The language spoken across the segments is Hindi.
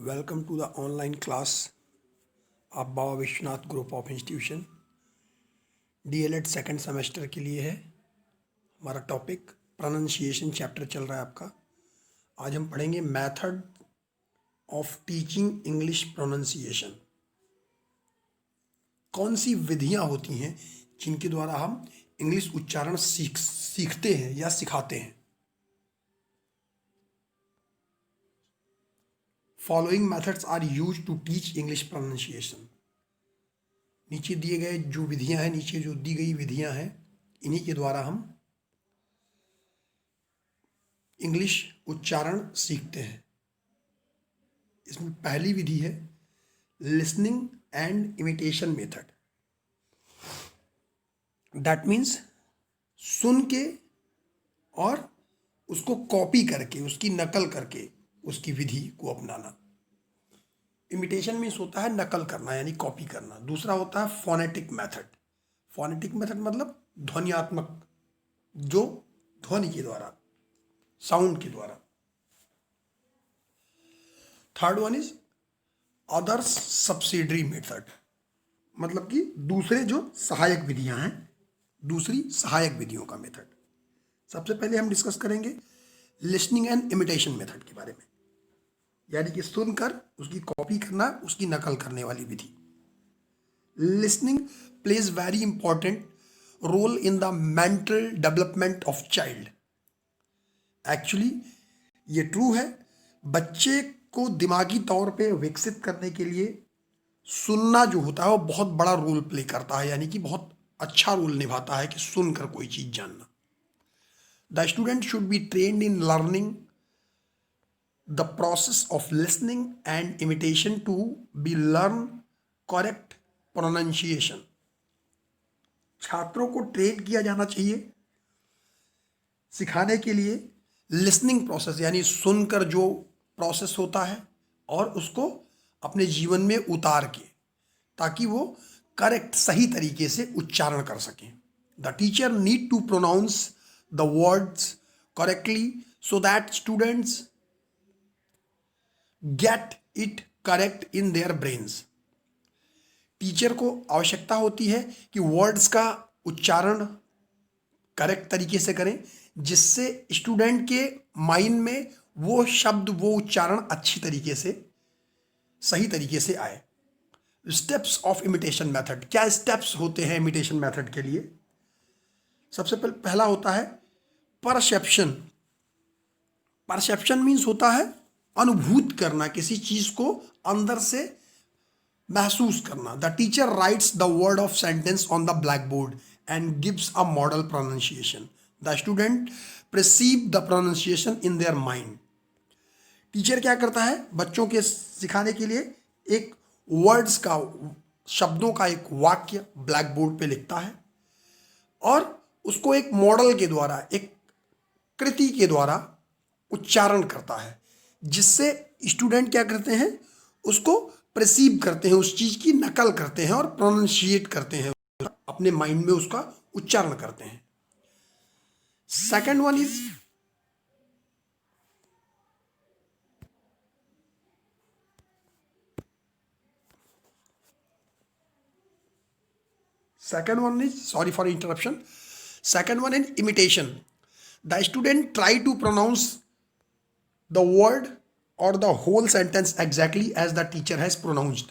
Welcome to the online class of Baba Vishwanath group of institution. DElEd second semester के लिए है। हमारा टॉपिक प्रोनाउंसिएशन चैप्टर चल रहा है आपका। आज हम पढ़ेंगे method of teaching English pronunciation. कौन सी विधियां होती हैं जिनके द्वारा हम इंग्लिश उच्चारण सीखते हैं या सिखाते हैं। Following methods are use to teach English pronunciation. नीचे दिए गए जो विधियां हैं, नीचे जो दी गई विधियां हैं, इन्हीं के द्वारा हम इंग्लिश उच्चारण सीखते हैं। इसमें पहली विधि है listening and imitation method. That means सुन के और उसको कॉपी करके, उसकी नकल करके उसकी विधि को अपनाना। इमिटेशन मीन्स होता है नकल करना यानी कॉपी करना। दूसरा होता है फोनेटिक मेथड। फोनेटिक मेथड मतलब ध्वन्यात्मक, जो ध्वनि के द्वारा, साउंड के द्वारा। Third one is other subsidiary method, मतलब कि दूसरे जो सहायक विधियां हैं, दूसरी सहायक विधियों का मेथड। सबसे पहले हम डिस्कस करेंगे लिसनिंग एंड इमिटेशन मेथड के बारे में, यानी कि सुनकर उसकी कॉपी करना, उसकी नकल करने वाली विधि। Listening plays very important role in the mental development of child. Actually ये ट्रू है, बच्चे को दिमागी तौर पे विकसित करने के लिए सुनना जो होता है वो बहुत बड़ा रोल प्ले करता है, यानी कि बहुत अच्छा रोल निभाता है कि सुनकर कोई चीज जानना। The student should be trained in learning the process of listening and imitation to be learn correct pronunciation। छात्रों को ट्रेन किया जाना चाहिए सिखाने के लिए लिसनिंग प्रोसेस, यानी सुनकर जो प्रोसेस होता है, और उसको अपने जीवन में उतार के, ताकि वो करेक्ट, सही तरीके से उच्चारण कर सकें। The teacher need to pronounce the words correctly so that students get it correct in their brains. Teacher को आवश्यकता होती है कि वर्ड्स का उच्चारण करेक्ट तरीके से करें, जिससे स्टूडेंट के माइंड में वो शब्द, वो उच्चारण अच्छी तरीके से, सही तरीके से आए। Steps of imitation method. क्या स्टेप्स होते हैं इमिटेशन मेथड के लिए? सबसे पहला होता है परसेप्शन। परसेप्शन मीन्स होता है अनुभूत करना, किसी चीज को अंदर से महसूस करना। The teacher rights the word of sentence on the black board and gives a model pronunciation. The student perceive the pronunciation in their mind. Teacher क्या करता है? बच्चों के सिखाने के लिए एक वर्ड्स का, शब्दों का एक वाक्य ब्लैक बोर्ड पे लिखता है और उसको एक मॉडल के द्वारा, एक कृति के द्वारा उच्चारण करता है, जिससे स्टूडेंट क्या करते हैं? उसको परसीव करते हैं, उस चीज की नकल करते हैं और प्रोनाउंशिएट करते हैं, अपने माइंड में उसका उच्चारण करते हैं। Second one is sorry for interruption. Second one is imitation. The student try to pronounce the word or the whole sentence exactly as the teacher has pronounced।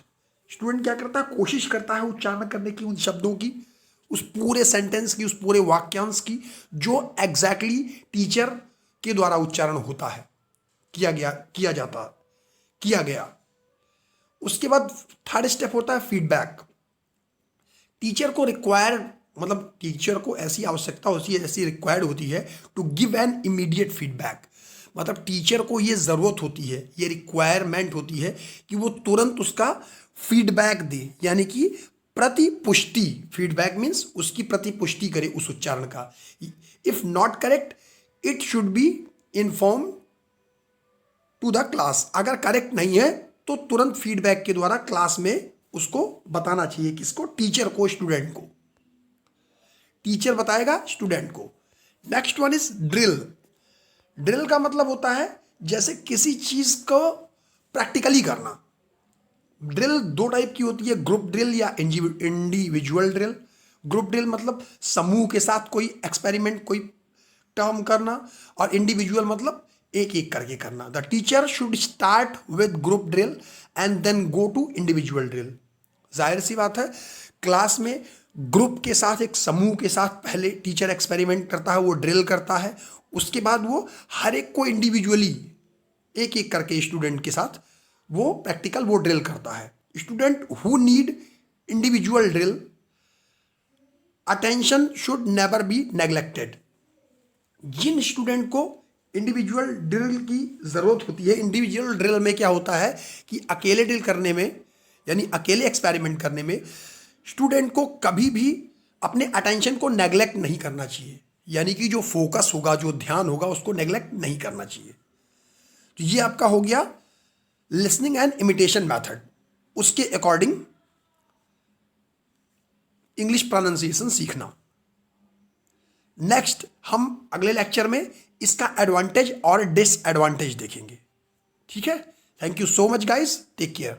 Student क्या करता है? कोशिश करता है उच्चारण करने की उन शब्दों की, उस पूरे सेंटेंस की, उस पूरे वाक्यांश की, जो एग्जैक्टली टीचर के द्वारा उच्चारण होता है, किया गया। उसके बाद थर्ड स्टेप होता है फीडबैक। टीचर को मतलब टीचर को ऐसी आवश्यकता होती है, ऐसी रिक्वायर्ड होती है to give an immediate feedback. मतलब टीचर को ये ज़रूरत होती है, ये रिक्वायरमेंट होती है कि वो तुरंत उसका फीडबैक दे, यानी कि प्रतिपुष्टि। फीडबैक मीन्स उसकी प्रतिपुष्टि करे उस उच्चारण का। If not correct it should be inform to the class. अगर करेक्ट नहीं है तो तुरंत फीडबैक के द्वारा क्लास में उसको बताना चाहिए। किसको? टीचर को, स्टूडेंट को। टीचर बताएगा स्टूडेंट को। Next one is drill. Drill का मतलब होता है जैसे किसी चीज को प्रैक्टिकली करना। ड्रिल दो टाइप की होती है, ग्रुप ड्रिल या इंडिविजुअल ड्रिल। ग्रुप ड्रिल मतलब समूह के साथ कोई एक्सपेरिमेंट, कोई टर्म करना, और इंडिविजुअल मतलब एक एक करके करना। The teacher should start with group drill and then go to individual drill. जाहिर सी बात है, क्लास में ग्रुप के साथ, एक समूह के साथ पहले टीचर एक्सपेरिमेंट करता है, वो ड्रिल करता है, उसके बाद वो हर एक को इंडिविजुअली एक एक करके स्टूडेंट के साथ वो प्रैक्टिकल वो ड्रिल करता है। Student who need individual drill, attention should never be neglected. जिन स्टूडेंट को इंडिविजुअल ड्रिल की ज़रूरत होती है, इंडिविजुअल ड्रिल में क्या होता है कि अकेले ड्रिल करने में, यानी अकेले एक्सपेरिमेंट करने में स्टूडेंट को कभी भी अपने अटेंशन को नेग्लेक्ट नहीं करना चाहिए, यानी कि जो फोकस होगा, जो ध्यान होगा, उसको नेग्लेक्ट नहीं करना चाहिए। तो ये आपका हो गया लिसनिंग एंड इमिटेशन मेथड। उसके अकॉर्डिंग इंग्लिश प्रोनाउंसिएशन सीखना। नेक्स्ट हम अगले लेक्चर में इसका एडवांटेज और डिसएडवांटेज देखेंगे। ठीक है, thank you so much guys, take care.